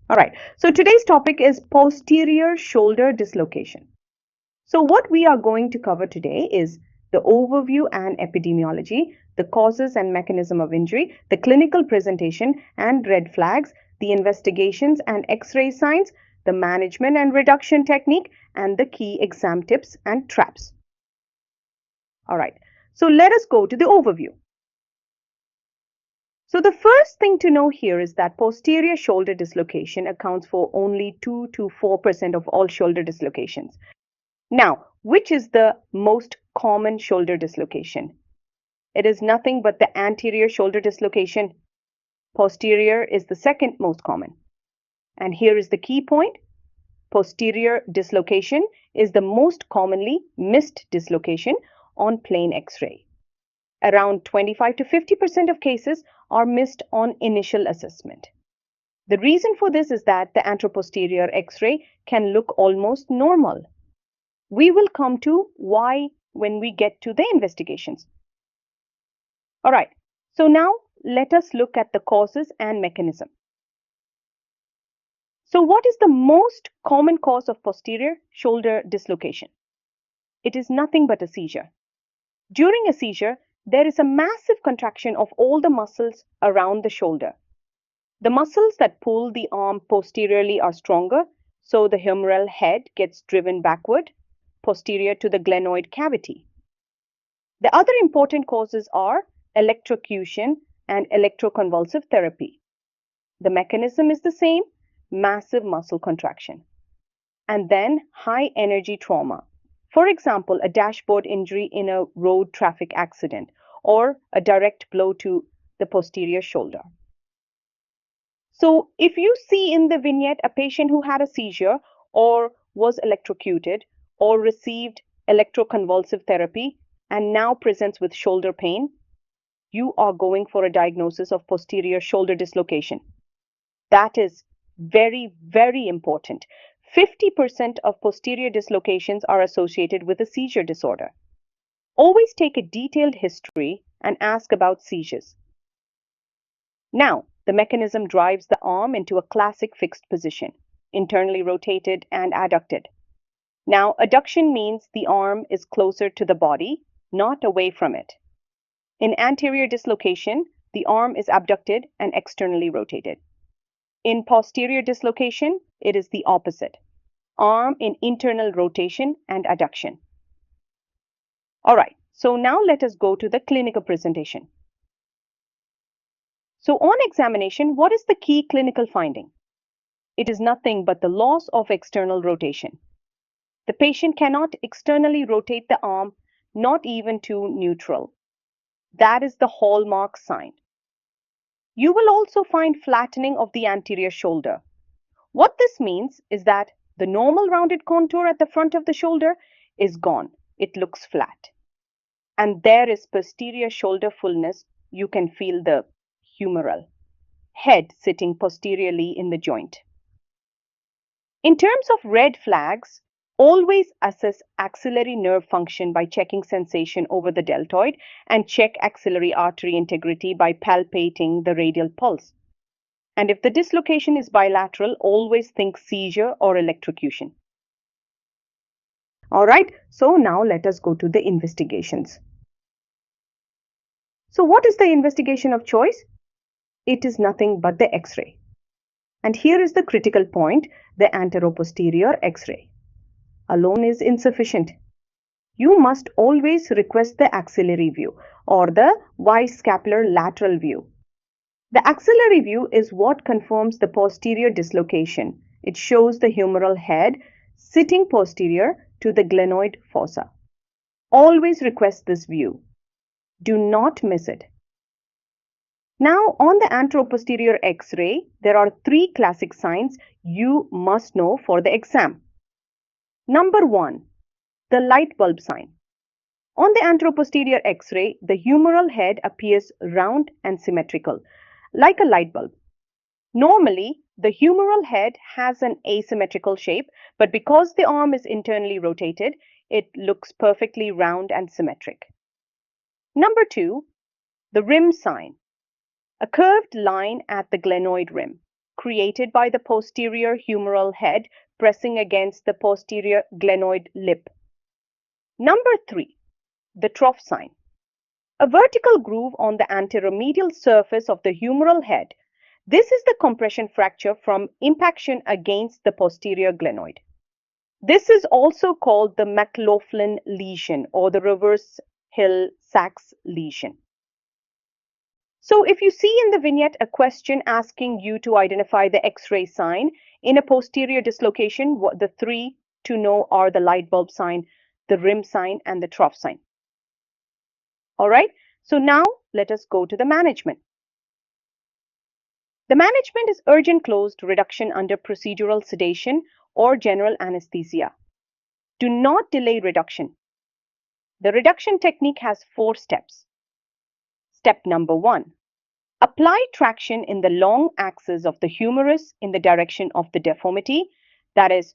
All right, so today's topic is posterior shoulder dislocation. So what we are going to cover today is the overview and epidemiology, the causes and mechanism of injury, the clinical presentation and red flags, the investigations and X-ray signs, the management and reduction technique, and the key exam tips and traps. All right, so let us go to the overview. So the first thing to know here is that posterior shoulder dislocation accounts for only 2 to 4% of all shoulder dislocations. Now, which is the most common shoulder dislocation? It is nothing but the anterior shoulder dislocation. Posterior is the second most common. And here is the key point. Posterior dislocation is the most commonly missed dislocation on plain X-ray. Around 25 to 50% of cases are missed on initial assessment. The reason for this is that the anteroposterior X-ray can look almost normal. We will come to why when we get to the investigations. All right, so now let us look at the causes and mechanism. So what is the most common cause of posterior shoulder dislocation? It is nothing but a seizure. During a seizure, there is a massive contraction of all the muscles around the shoulder. The muscles that pull the arm posteriorly are stronger, so the humeral head gets driven backward, posterior to the glenoid cavity. The other important causes are electrocution and electroconvulsive therapy. The mechanism is the same, massive muscle contraction. And then high energy trauma. For example, a dashboard injury in a road traffic accident or a direct blow to the posterior shoulder. So if you see in the vignette a patient who had a seizure or was electrocuted or received electroconvulsive therapy and now presents with shoulder pain, you are going for a diagnosis of posterior shoulder dislocation. That is very, very important. 50% of posterior dislocations are associated with a seizure disorder. Always take a detailed history and ask about seizures. Now, the mechanism drives the arm into a classic fixed position, internally rotated and adducted. Now, adduction means the arm is closer to the body, not away from it. In anterior dislocation, the arm is abducted and externally rotated. In posterior dislocation, it is the opposite. Arm in internal rotation and adduction. All right, so now let us go to the clinical presentation. So on examination, what is the key clinical finding? It is nothing but the loss of external rotation. The patient cannot externally rotate the arm, not even to neutral. That is the hallmark sign. You will also find flattening of the anterior shoulder. What this means is that the normal rounded contour at the front of the shoulder is gone. It looks flat. And there is posterior shoulder fullness. You can feel the humeral head sitting posteriorly in the joint. In terms of red flags, always assess axillary nerve function by checking sensation over the deltoid and check axillary artery integrity by palpating the radial pulse. And if the dislocation is bilateral, always think seizure or electrocution. All right, so now let us go to the investigations. So what is the investigation of choice? It is nothing but the X-ray. And here is the critical point, the anteroposterior X-ray. Alone is insufficient. You must always request the axillary view or the Y-scapular lateral view. The axillary view is what confirms the posterior dislocation. It shows the humeral head sitting posterior to the glenoid fossa. Always request this view. Do not miss it. Now, on the anteroposterior X-ray, there are 3 classic signs you must know for the exam. Number 1, the light bulb sign. On the anteroposterior X-ray, the humeral head appears round and symmetrical, like a light bulb. Normally, the humeral head has an asymmetrical shape, but because the arm is internally rotated, it looks perfectly round and symmetric. Number 2, the rim sign. A curved line at the glenoid rim. created by the posterior humeral head pressing against the posterior glenoid lip. Number 3. The trough sign. A vertical groove on the anteromedial surface of the humeral head. This is the compression fracture from impaction against the posterior glenoid. This is also called the McLaughlin lesion or the reverse Hill Sachs lesion. So if you see in the vignette a question asking you to identify the X-ray sign in a posterior dislocation, the three to know are the light bulb sign, the rim sign, and the trough sign. All right, so now let us go to the management. The management is urgent closed reduction under procedural sedation or general anesthesia. Do not delay reduction. The reduction technique has 4 steps. Step number 1. Apply traction in the long axis of the humerus in the direction of the deformity, that is,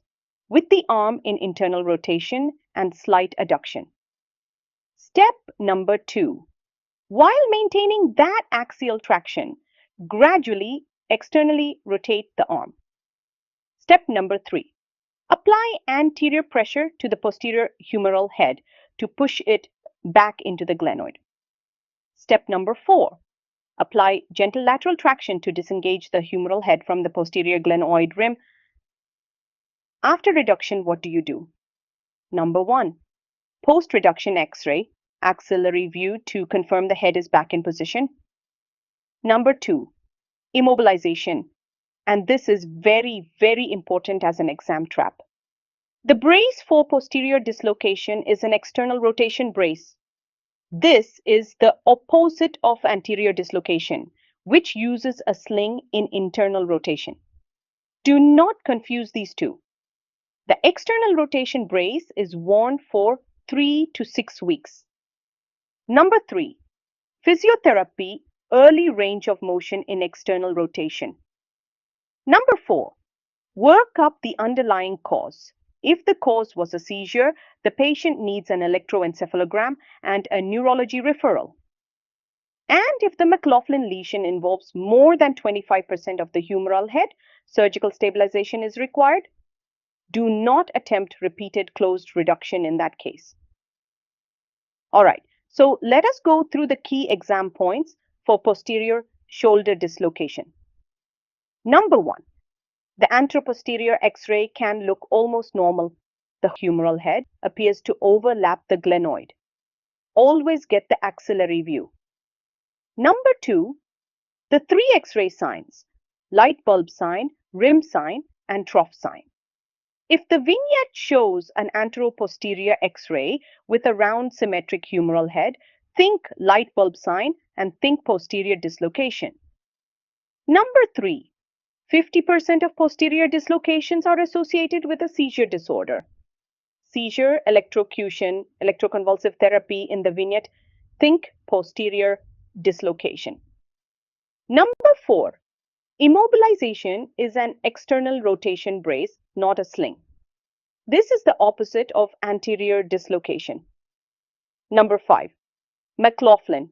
with the arm in internal rotation and slight adduction. Step number 2. While maintaining that axial traction, gradually externally rotate the arm. Step number 3. Apply anterior pressure to the posterior humeral head to push it back into the glenoid. Step number 4. Apply gentle lateral traction to disengage the humeral head from the posterior glenoid rim. After reduction, what do? Number 1. Post-reduction X-ray, axillary view to confirm the head is back in position. Number 2. Immobilization. And this is very, very important as an exam trap. The brace for posterior dislocation is an external rotation brace. This is the opposite of anterior dislocation, which uses a sling in internal rotation. Do not confuse these two. The external rotation brace is worn for 3 to 6 weeks. Number 3. Physiotherapy, early range of motion in external rotation. Number 4. Work up the underlying cause. If the cause was a seizure, the patient needs an electroencephalogram and a neurology referral. And if the McLaughlin lesion involves more than 25% of the humeral head, surgical stabilization is required. Do not attempt repeated closed reduction in that case. All right, so let us go through the key exam points for posterior shoulder dislocation. Number 1. The anteroposterior X-ray can look almost normal. The humeral head appears to overlap the glenoid. Always get the axillary view. Number 2. The 3 X-ray signs: light bulb sign, rim sign, and trough sign. If the vignette shows an anteroposterior X-ray with a round symmetric humeral head, think light bulb sign and think posterior dislocation. Number 3. 50% of posterior dislocations are associated with a seizure disorder. Seizure, electrocution, electroconvulsive therapy in the vignette, think posterior dislocation. Number 4. Immobilization is an external rotation brace, not a sling. This is the opposite of anterior dislocation. Number 5. McLaughlin.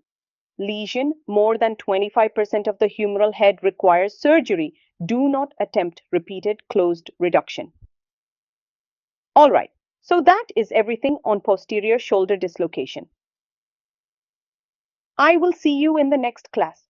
Lesion more than 25% of the humeral head requires surgery. Do not attempt repeated closed reduction. All right, so that is everything on posterior shoulder dislocation. I will see you in the next class.